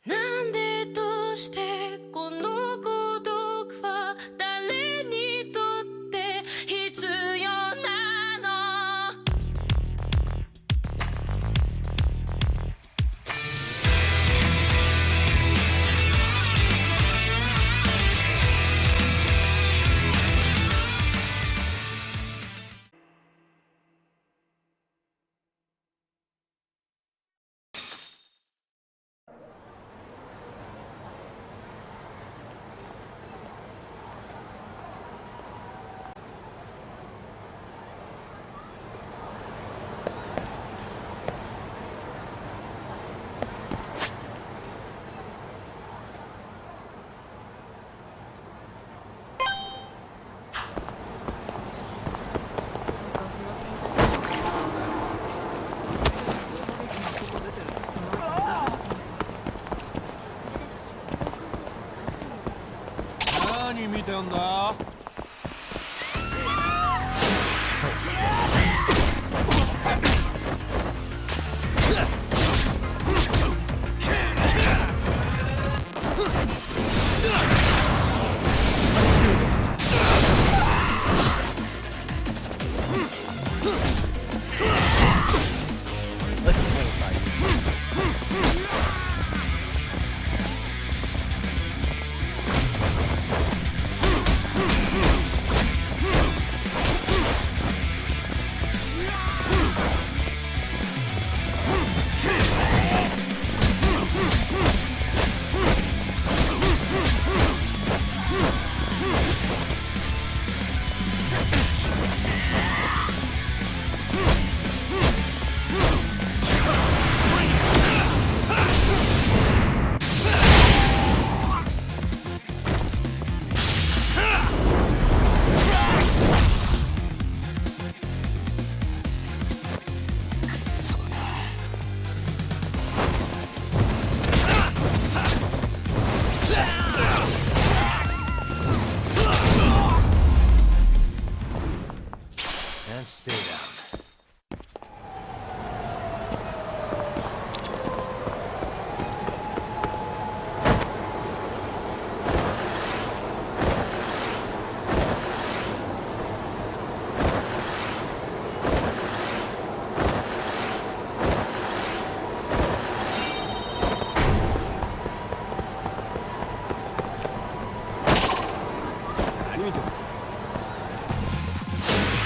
なんでどうしてこの孤独は誰にとって必要なの何見てんだ？And stay down.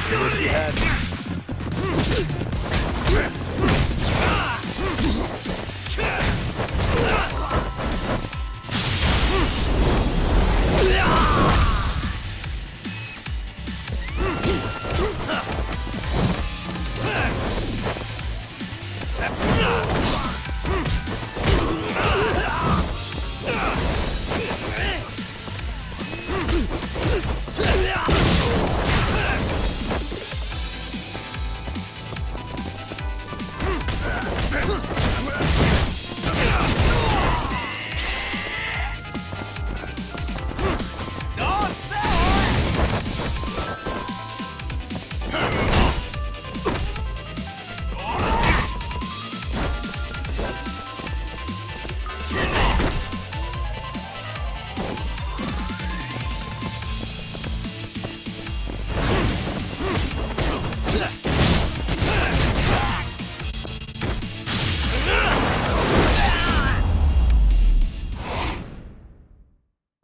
Wish you had me.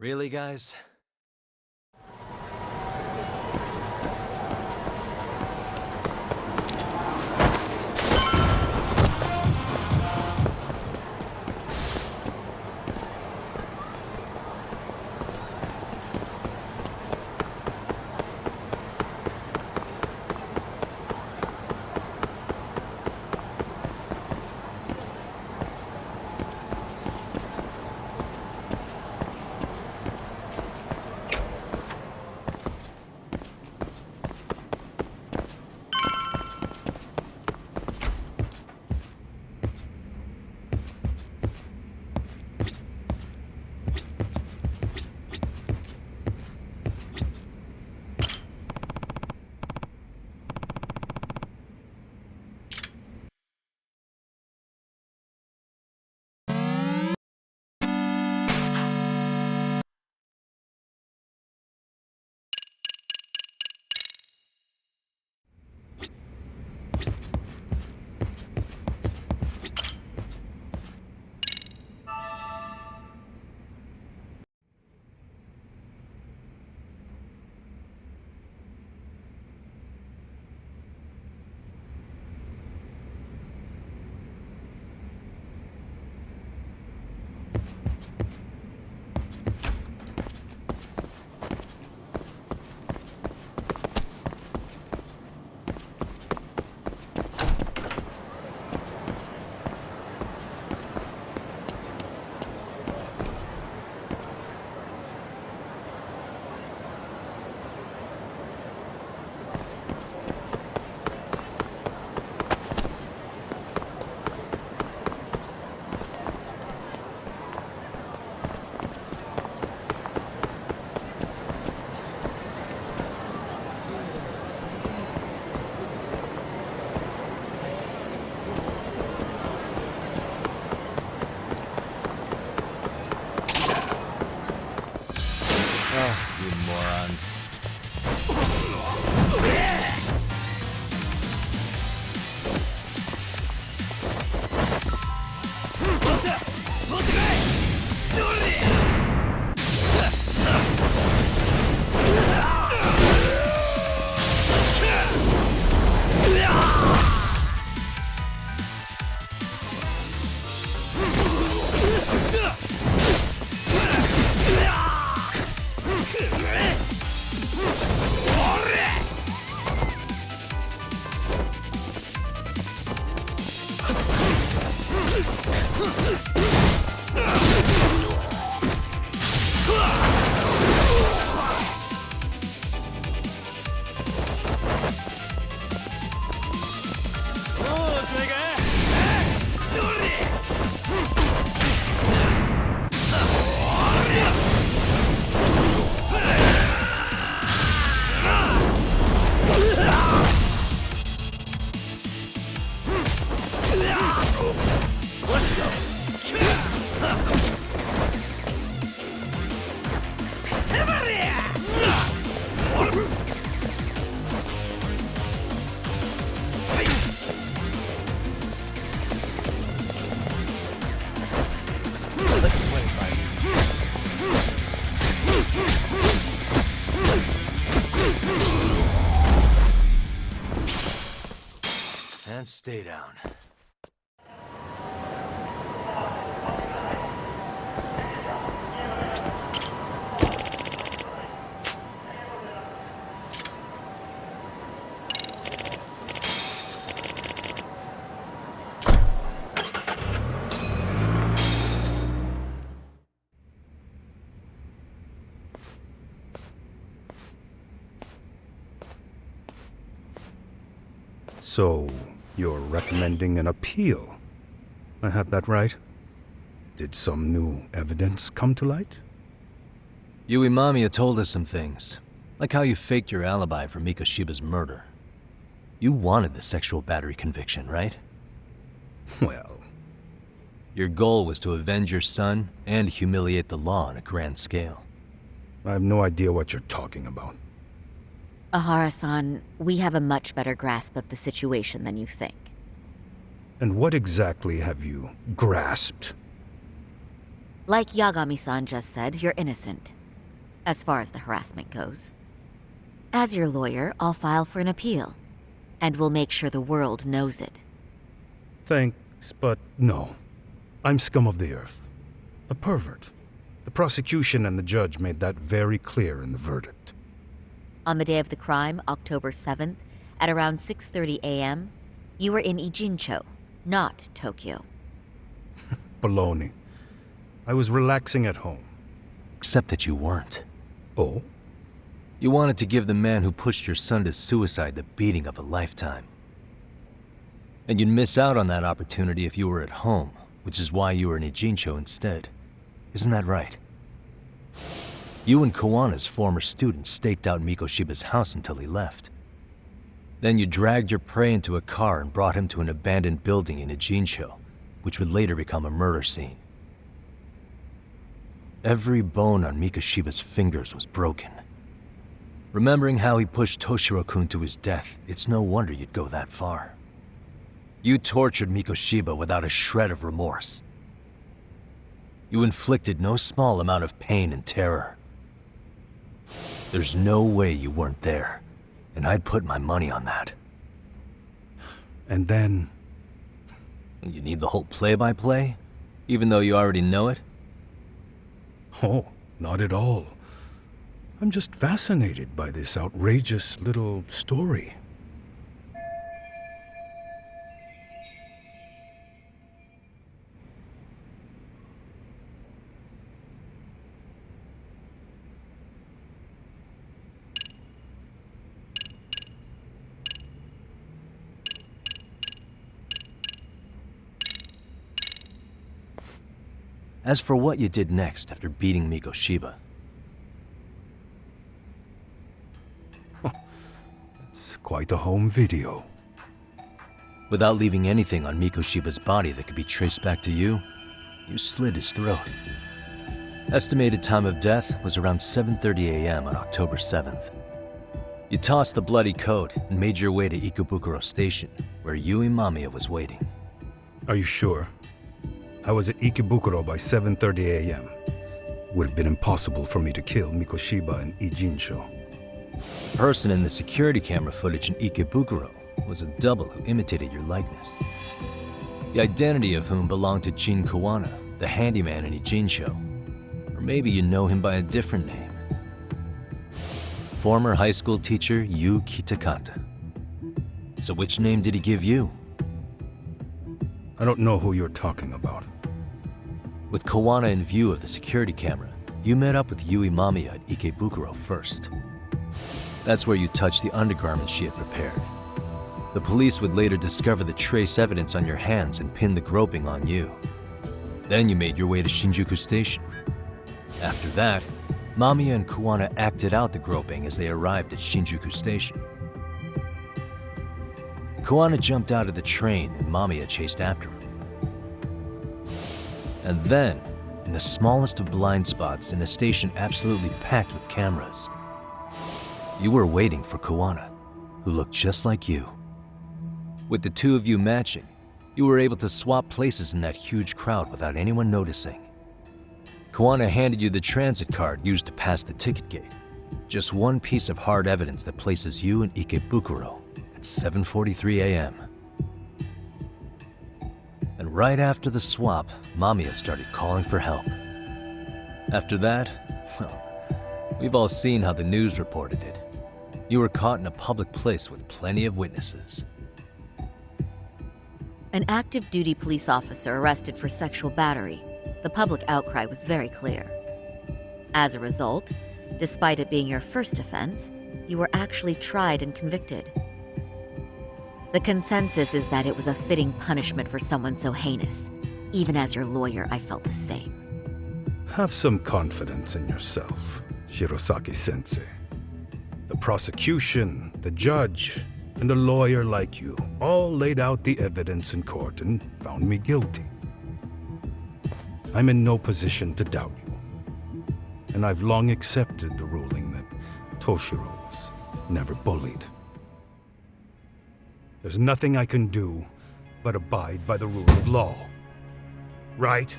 Really, guys? Let's play, buddy. And stay down. So, you're recommending an appeal? I have that right? Did some new evidence come to light? Yui Mamiya told us some things, like how you faked your alibi for Mikoshiba's murder. You wanted the sexual battery conviction, right? Well, Your goal was to avenge your son and humiliate the law on a grand scale. I have no idea what you're talking about. Ahara-san, we have a much better grasp of the situation than you think. And what exactly have you grasped? Like Yagami-san just said, you're innocent, as far as the harassment goes. As your lawyer, I'll file for an appeal, and we'll make sure the world knows it. Thanks, but no. I'm scum of the earth. A pervert. The prosecution and the judge made that very clear in the verdict. On the day of the crime, October 7th, at around 6:30 a.m., you were in Ijincho, not Tokyo. Baloney. I was relaxing at home. Except that you weren't. Oh? You wanted to give the man who pushed your son to suicide the beating of a lifetime. And you'd miss out on that opportunity if you were at home, which is why you were in Ijincho instead. Isn't that right? You and Kawana's former student staked out Mikoshiba's house until he left. Then you dragged your prey into a car and brought him to an abandoned building in Ijincho, which would later become a murder scene. Every bone on Mikoshiba's fingers was broken. Remembering how he pushed Toshiro-kun to his death, it's no wonder you'd go that far. You tortured Mikoshiba without a shred of remorse. You inflicted no small amount of pain and terror. There's no way you weren't there, and I'd put my money on that. And then... You need the whole play-by-play, even though you already know it? Oh, not at all. I'm just fascinated by this outrageous little story. As for what you did next after beating Mikoshiba, It's quite a home video. without leaving anything on Mikoshiba's body that could be traced back to you, you slit his throat. Estimated time of death was around 7:30 a.m. on October 7th. You tossed the bloody coat and made your way to Ikebukuro Station, where Yui Mamiya was waiting. Are you sure? I was at Ikebukuro by 7:30 a.m. Would have been impossible for me to kill Mikoshiba and Ijinsho. The person in the security camera footage in Ikebukuro was a double who imitated your likeness. The identity of whom belonged to Jin Kawana, the handyman in Ijinsho. Or maybe you know him by a different name. Former high school teacher Yu Kitakata. So which name did he give you? I don't know who you're talking about. With Kawana in view of the security camera, you met up with Yui Mamiya at Ikebukuro first. That's where you touched the undergarments she had prepared. The police would later discover the trace evidence on your hands and pin the groping on you. Then you made your way to Shinjuku Station. After that, Mamiya and Kawana acted out the groping as they arrived at Shinjuku Station. Kawana jumped out of the train and Mamiya chased after him. And then, in the smallest of blind spots in a station absolutely packed with cameras, you were waiting for Kawana, who looked just like you. With the two of you matching, you were able to swap places in that huge crowd without anyone noticing. Kawana handed you the transit card used to pass the ticket gate. Just one piece of hard evidence that places you in Ikebukuro at 7:43 a.m. And right after the swap, Mamiya started calling for help. After that, well, we've all seen how the news reported it. You were caught in a public place with plenty of witnesses. An active duty police officer arrested for sexual battery. The public outcry was very clear. As a result, despite it being your first offense, you were actually tried and convicted. The consensus is that it was a fitting punishment for someone so heinous. Even as your lawyer, I felt the same. Have some confidence in yourself, Shirosaki-sensei. The prosecution, the judge, and a lawyer like you all laid out the evidence in court and found me guilty. I'm in no position to doubt you. And I've long accepted the ruling that Toshiro was never bullied. There's nothing I can do but abide by the rule of law. Right?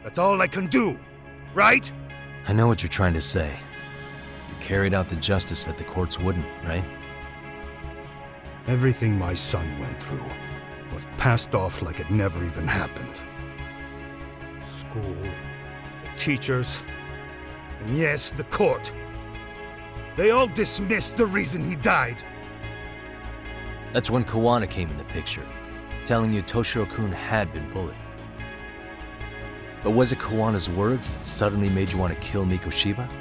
That's all I can do, right? I know what you're trying to say. You carried out the justice that the courts wouldn't, right? Everything my son went through was passed off like it never even happened. School, the teachers, and yes, the court. They all dismissed the reason he died. That's when Kawana came in the picture, telling you Toshiro-kun had been bullied. But was it Kawana's words that suddenly made you want to kill Mikoshiba?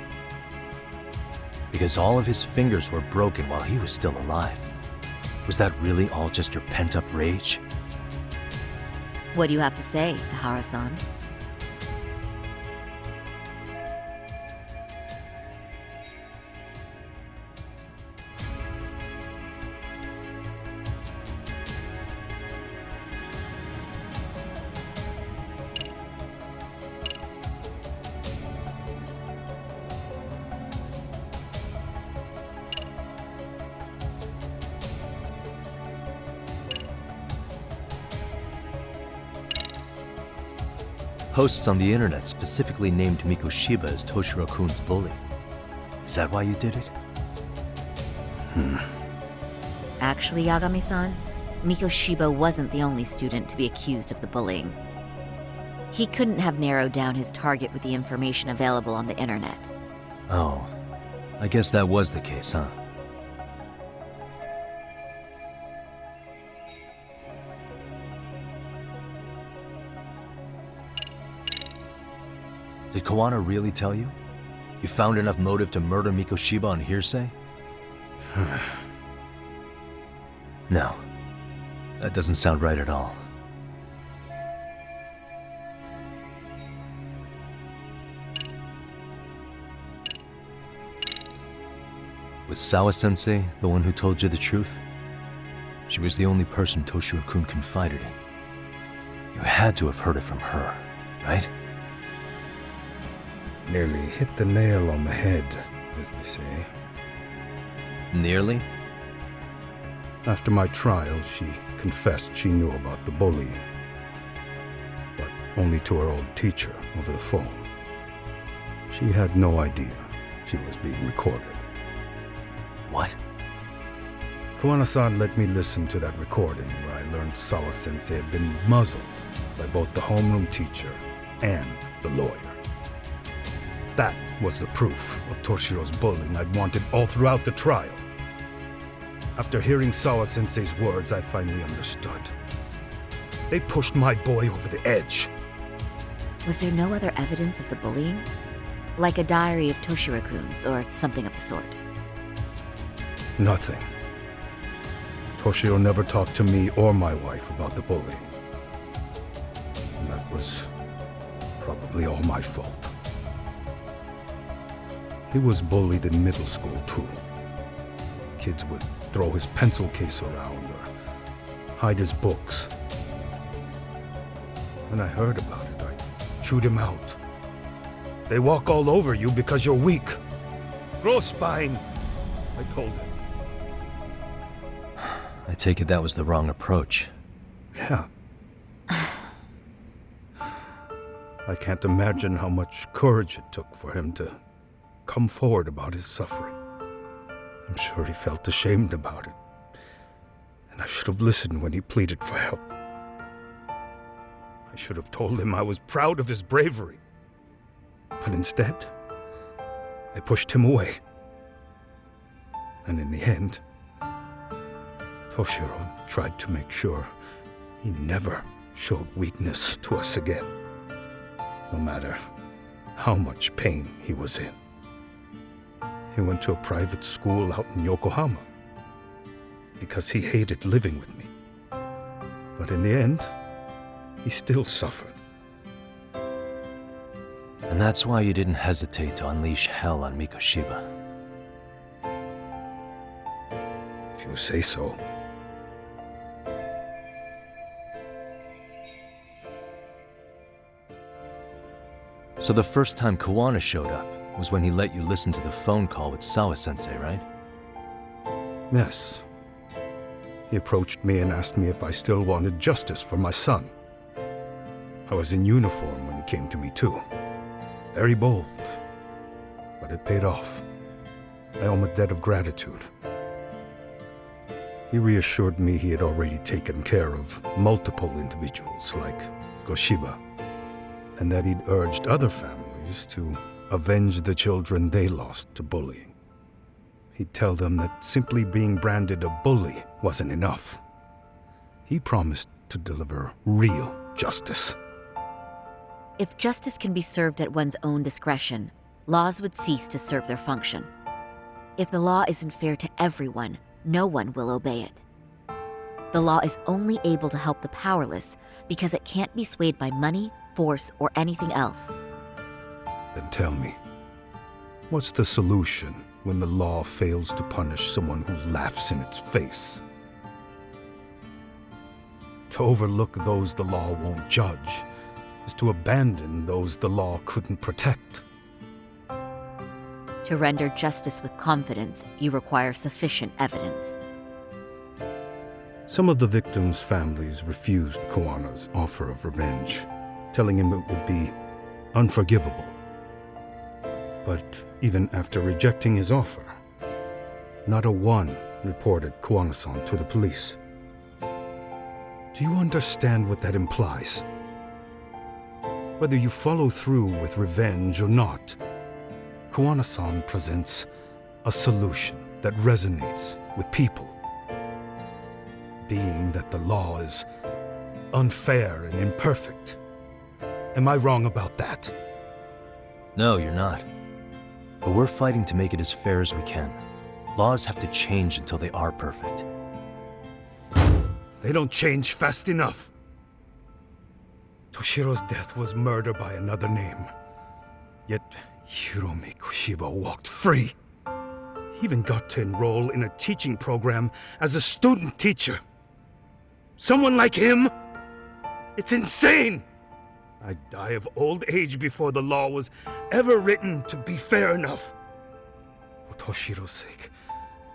Because all of his fingers were broken while he was still alive. Was that really all just your pent-up rage? What do you have to say, Ihara-san? Posts on the internet specifically named Mikoshiba as Toshiro-kun's bully. Is that why you did it? Actually, Yagami-san, Mikoshiba wasn't the only student to be accused of the bullying. He couldn't have narrowed down his target with the information available on the internet. Oh, I guess that was the case, huh? Did Kawana really tell you? You found enough motive to murder Mikoshiba on hearsay? No. That doesn't sound right at all. Was Sawa-sensei the one who told you the truth? She was the only person Toshiro-kun confided in. You had to have heard it from her, right? Nearly hit the nail on the head, as they say. Nearly? After my trial, she confessed she knew about the bullying. But only to her old teacher over the phone. She had no idea she was being recorded. What? Kuwana-san let me listen to that recording where I learned Sawa-sensei had been muzzled by both the homeroom teacher and the lawyer. That was the proof of Toshiro's bullying I'd wanted all throughout the trial. After hearing Sawa-sensei's words, I finally understood. They pushed my boy over the edge. Was there no other evidence of the bullying? Like a diary of Toshiro-kun's or something of the sort? Nothing. Toshiro never talked to me or my wife about the bullying. And that was probably all my fault. He was bullied in middle school, too. Kids would throw his pencil case around or hide his books. When I heard about it, I chewed him out. They walk all over you because you're weak. Grow spine, I told him. I take it that was the wrong approach. Yeah. I can't imagine how much courage it took for him to come forward about his suffering. I'm sure he felt ashamed about it. And I should have listened when he pleaded for help. I should have told him I was proud of his bravery. But instead, I pushed him away. And in the end, Toshiro tried to make sure he never showed weakness to us again, no matter how much pain he was in. He went to a private school out in Yokohama because he hated living with me. But in the end, he still suffered. And that's why you didn't hesitate to unleash hell on Mikoshiba. If you say so. So the first time Kawana showed up was when he let you listen to the phone call with Sawa-sensei, right? Yes. He approached me and asked me if I still wanted justice for my son. I was in uniform when he came to me too. Very bold. But it paid off. I owe him a debt of gratitude. He reassured me he had already taken care of multiple individuals like Goshiba, and that he'd urged other families to avenge the children they lost to bullying. He'd tell them that simply being branded a bully wasn't enough. He promised to deliver real justice. If justice can be served at one's own discretion, laws would cease to serve their function. If the law isn't fair to everyone, no one will obey it. The law is only able to help the powerless because it can't be swayed by money, force, or anything else. Then tell me, what's the solution when the law fails to punish someone who laughs in its face? To overlook those the law won't judge is to abandon those the law couldn't protect. To render justice with confidence, you require sufficient evidence. Some of the victims' families refused Kawana's offer of revenge, telling him it would be unforgivable. But even after rejecting his offer, not a one reported Kawana-san to the police. Do you understand what that implies? Whether you follow through with revenge or not, Kawana-san presents a solution that resonates with people. Being that the law is unfair and imperfect. Am I wrong about that? No, you're not. But we're fighting to make it as fair as we can. Laws have to change until they are perfect. They don't change fast enough. Toshiro's death was murder by another name. Yet Hiromi Kushiba walked free. He even got to enroll in a teaching program as a student teacher. Someone like him? It's insane! I'd die of old age before the law was ever written to be fair enough. For Toshiro's sake,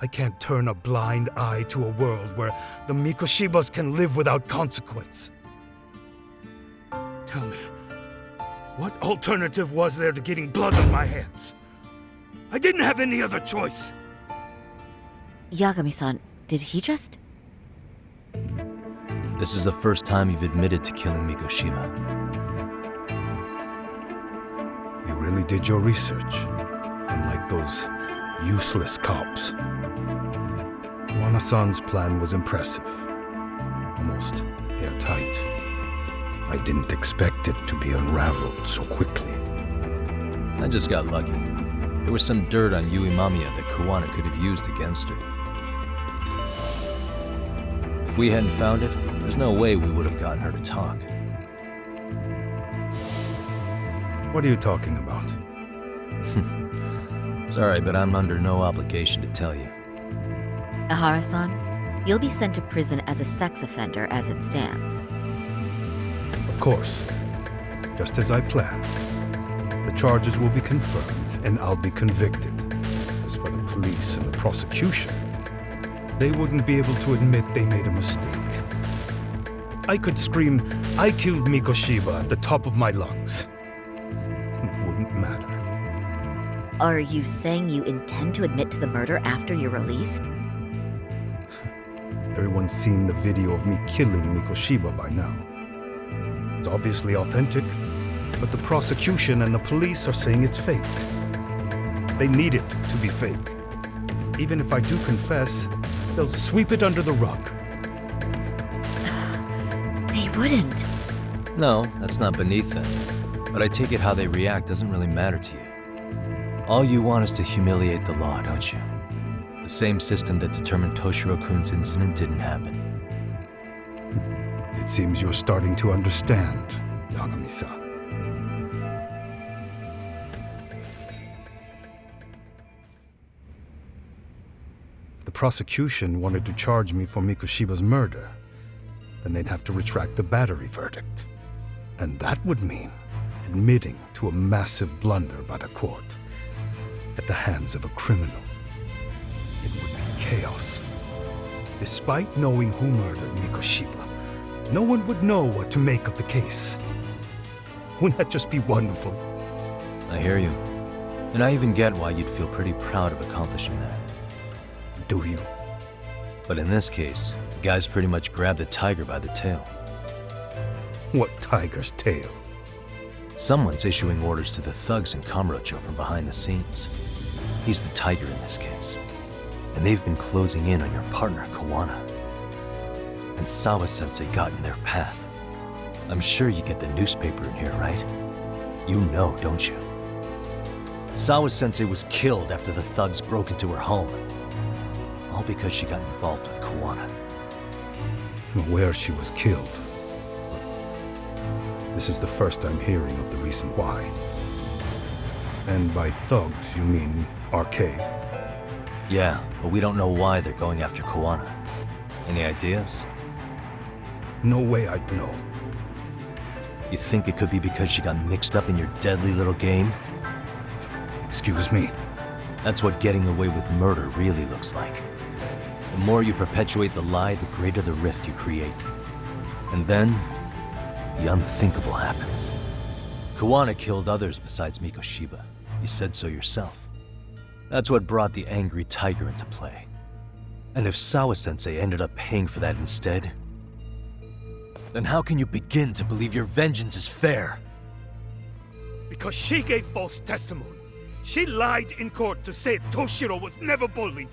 I can't turn a blind eye to a world where the Mikoshibas can live without consequence. Tell me, what alternative was there to getting blood on my hands? I didn't have any other choice. Yagami-san, did he just... This is the first time you've admitted to killing Mikoshiba. You really did your research, unlike those useless cops. Kawana-san's plan was impressive, almost airtight. I didn't expect it to be unraveled so quickly. I just got lucky. There was some dirt on Yui Mamiya that Kawana could have used against her. If we hadn't found it, there's no way we would have gotten her to talk. What are you talking about? Sorry, but I'm under no obligation to tell you. Ihara-san, you'll be sent to prison as a sex offender as it stands. Of course. Just as I planned. The charges will be confirmed, and I'll be convicted. As for the police and the prosecution, they wouldn't be able to admit they made a mistake. I could scream, "I killed Mikoshiba" at the top of my lungs. It wouldn't matter. Are you saying you intend to admit to the murder after you're released? Everyone's seen the video of me killing Mikoshiba by now. It's obviously authentic, but the prosecution and the police are saying it's fake. They need it to be fake. Even if I do confess, they'll sweep it under the rug. They wouldn't. No, that's not beneath them. But I take it how they react doesn't really matter to you. All you want is to humiliate the law, don't you? The same system that determined Toshiro-kun's incident didn't happen. It seems you're starting to understand, Yagami-san. If the prosecution wanted to charge me for Mikoshiba's murder, then they'd have to retract the battery verdict. And that would mean admitting to a massive blunder by the court at the hands of a criminal. It would be chaos. Despite knowing who murdered Mikoshiba, no one would know what to make of the case. Wouldn't that just be wonderful? I hear you. And I even get why you'd feel pretty proud of accomplishing that. Do you? But in this case, the guy's pretty much grabbed the tiger by the tail. What tiger's tail? Someone's issuing orders to the thugs in Kamurocho from behind the scenes. He's the tiger in this case. And they've been closing in on your partner, Kawana. And Sawa-sensei got in their path. I'm sure you get the newspaper in here, right? You know, don't you? Sawa-sensei was killed after the thugs broke into her home. All because she got involved with Kawana. I'm aware she was killed. This is the first I'm hearing of the reason why. And by thugs, you mean arcade? Yeah, but we don't know why they're going after Kawana. Any ideas? No way I'd know. You think it could be because she got mixed up in your deadly little game? Excuse me? That's what getting away with murder really looks like. The more you perpetuate the lie, the greater the rift you create. And then, the unthinkable happens. Kawana killed others besides Mikoshiba. You said so yourself. That's what brought the angry tiger into play. And if Sawa-sensei ended up paying for that instead, then how can you begin to believe your vengeance is fair? Because she gave false testimony. She lied in court to say Toshiro was never bullied.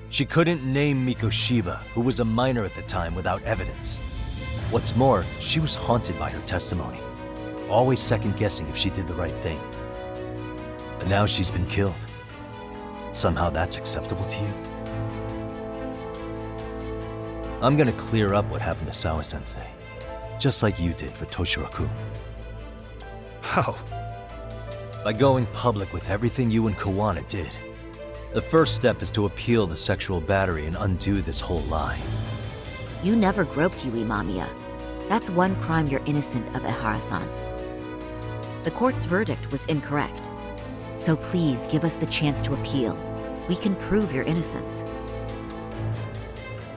She couldn't name Mikoshiba, who was a minor at the time, without evidence. What's more, she was haunted by her testimony, always second-guessing if she did the right thing. But now she's been killed. Somehow that's acceptable to you? I'm gonna clear up what happened to Sawa-sensei, just like you did for Toshiro-kun. How? By going public with everything you and Kawana did. The first step is to appeal the sexual battery and undo this whole lie. You never groped Yui Mamiya. That's one crime you're innocent of, Ihara-san. The court's verdict was incorrect. So please give us the chance to appeal. We can prove your innocence.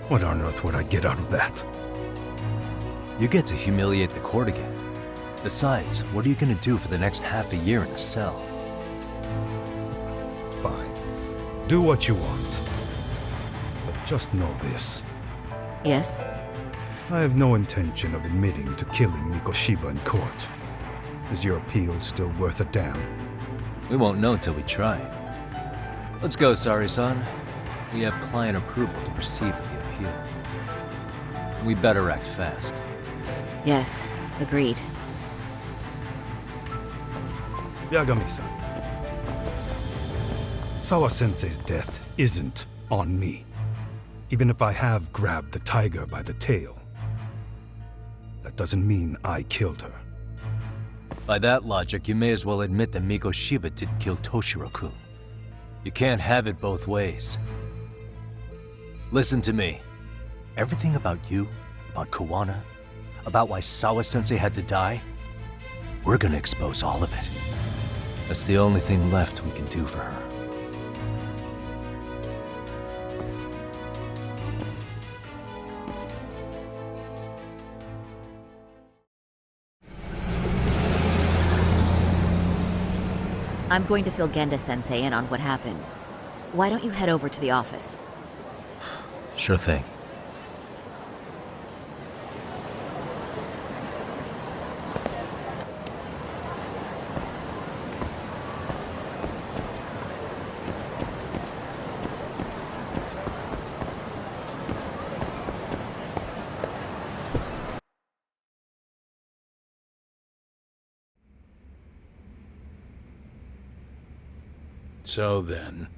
What on earth would I get out of that? You get to humiliate the court again. Besides, what are you gonna do for the next half a year in a cell? Fine. Do what you want. But just know this. Yes? I have no intention of admitting to killing Mikoshiba in court. Is your appeal still worth a damn? We won't know till we try. Let's go, Sari-san. We have client approval to proceed with the appeal. We better act fast. Yes, agreed. Yagami-san. Sawa-sensei's death isn't on me. Even if I have grabbed the tiger by the tail. That doesn't mean I killed her. By that logic, you may as well admit that Mikoshiba didn't kill Toshiro-kun. You can't have it both ways. Listen to me. Everything about you, about Kawana, about why Sawa-sensei had to die, we're gonna expose all of it. That's the only thing left we can do for her. I'm going to fill Genda-sensei in on what happened. Why don't you head over to the office? Sure thing. So then,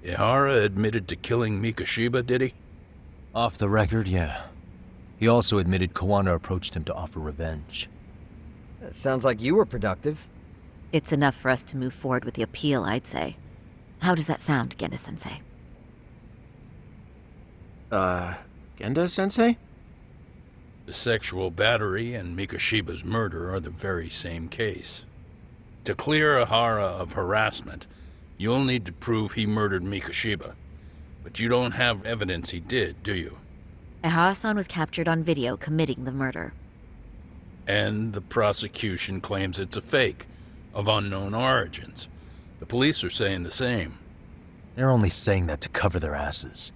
Ihara admitted to killing Mikoshiba, did he? Off the record, yeah. He also admitted Kawana approached him to offer revenge. That sounds like you were productive. It's enough for us to move forward with the appeal, I'd say. How does that sound, Genda-sensei? Genda-sensei? The sexual battery and Mikoshiba's murder are the very same case. To clear Ihara of harassment, you'll need to prove he murdered Mikoshiba. But you don't have evidence he did, do you? Ihara-san was captured on video committing the murder. And the prosecution claims it's a fake, of unknown origins. The police are saying the same. They're only saying that to cover their asses.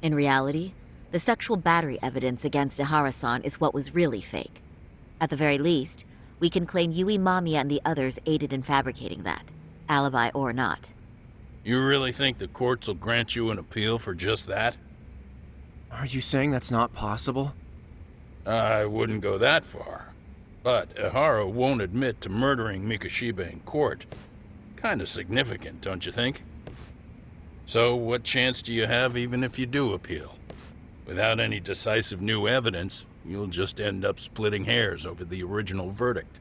In reality, the sexual battery evidence against Ihara-san is what was really fake. At the very least, we can claim Yui Mamiya and the others aided in fabricating that, alibi or not. You really think the courts will grant you an appeal for just that? Are you saying that's not possible? I wouldn't go that far. But Ihara won't admit to murdering Mikoshiba in court. Kind of significant, don't you think? So what chance do you have even if you do appeal? Without any decisive new evidence, you'll just end up splitting hairs over the original verdict.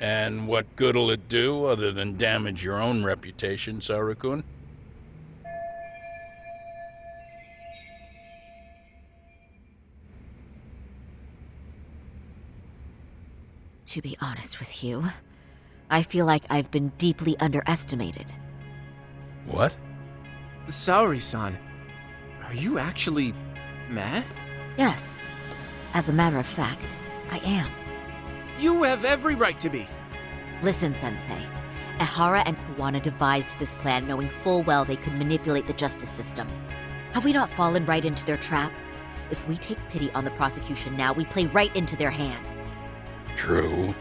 And what good'll it do other than damage your own reputation, Saru-kun? To be honest with you, I feel like I've been deeply underestimated. What? Saori-san, are you actually mad? Yes, as a matter of fact, I am. You have every right to be. Listen, Sensei. Ihara and Kawana devised this plan knowing full well they could manipulate the justice system. Have we not fallen right into their trap? If we take pity on the prosecution now, we play right into their hand. True.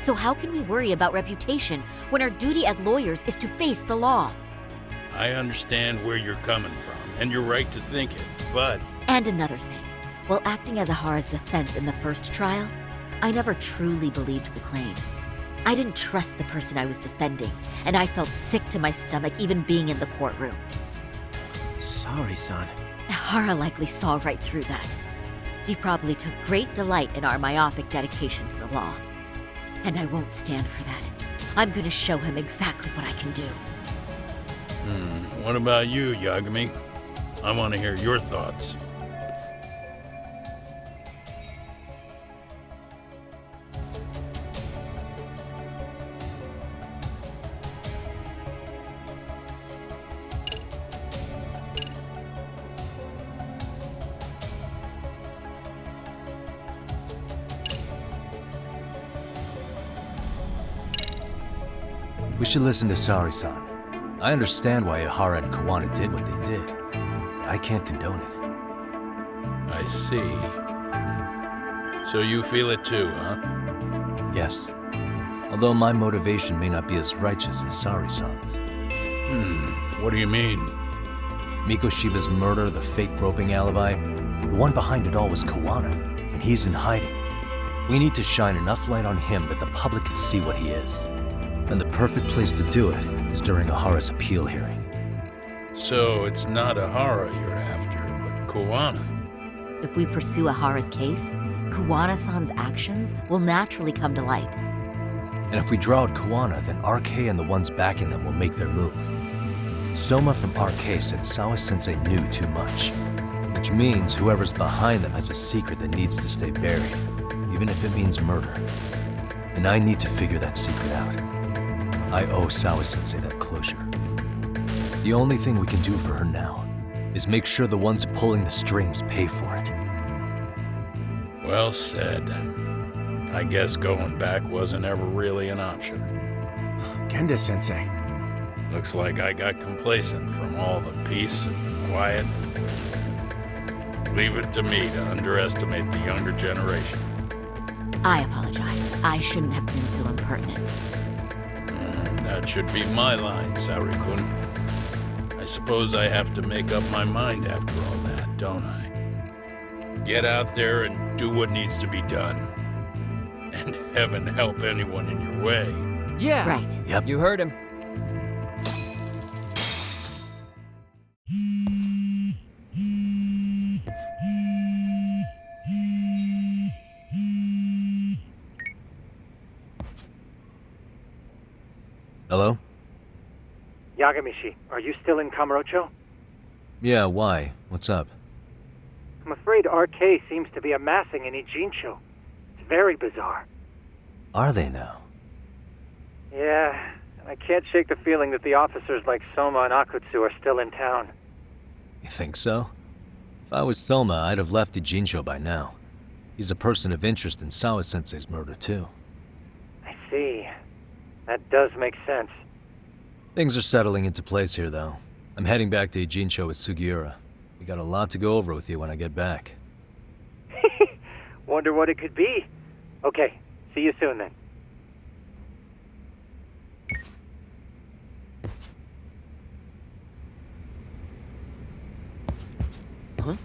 So how can we worry about reputation when our duty as lawyers is to face the law? I understand where you're coming from, and you're right to think it, but... And another thing. While acting as Ihara's defense in the first trial, I never truly believed the claim. I didn't trust the person I was defending, and I felt sick to my stomach even being in the courtroom. Saori-san. Ihara likely saw right through that. He probably took great delight in our myopic dedication to the law. And I won't stand for that. I'm gonna show him exactly what I can do. What about you, Yagami? I want to hear your thoughts. We should listen to Sari-san. I understand why Ihara and Kawana did what they did. I can't condone it. I see. So you feel it too, huh? Yes. Although my motivation may not be as righteous as Sari-san's. What do you mean? Mikoshiba's murder, the fake groping alibi, the one behind it all was Kawana, and he's in hiding. We need to shine enough light on him that the public can see what he is. And the perfect place to do it is during Ihara's appeal hearing. So it's not Ihara you're after, but Kawana. If we pursue Ahara's case, Kawana-san's actions will naturally come to light. And if we draw out Kawana, then RK and the ones backing them will make their move. Soma from RK said Sawa-sensei knew too much. Which means whoever's behind them has a secret that needs to stay buried, even if it means murder. And I need to figure that secret out. I owe Sawa-sensei that closure. The only thing we can do for her now is make sure the ones pulling the strings pay for it. Well said. I guess going back wasn't ever really an option. Genda-sensei. Looks like I got complacent from all the peace and quiet. Leave it to me to underestimate the younger generation. I apologize. I shouldn't have been so impertinent. That should be my line, Saori-kun. I suppose I have to make up my mind after all that, don't I? Get out there and do what needs to be done. And heaven help anyone in your way. Yeah. Right. Yep. You heard him. Hello? Yagamishi, are you still in Kamurocho? Yeah, why? What's up? I'm afraid RK seems to be amassing in Ijincho. It's very bizarre. Are they now? Yeah, and I can't shake the feeling that the officers like Soma and Akutsu are still in town. You think so? If I was Soma, I'd have left Ijincho by now. He's a person of interest in Sawa-sensei's murder, too. I see. That does make sense. Things are settling into place here, though. I'm heading back to Ijincho with Sugiura. We got a lot to go over with you when I get back. Wonder what it could be. Okay, see you soon then. Huh?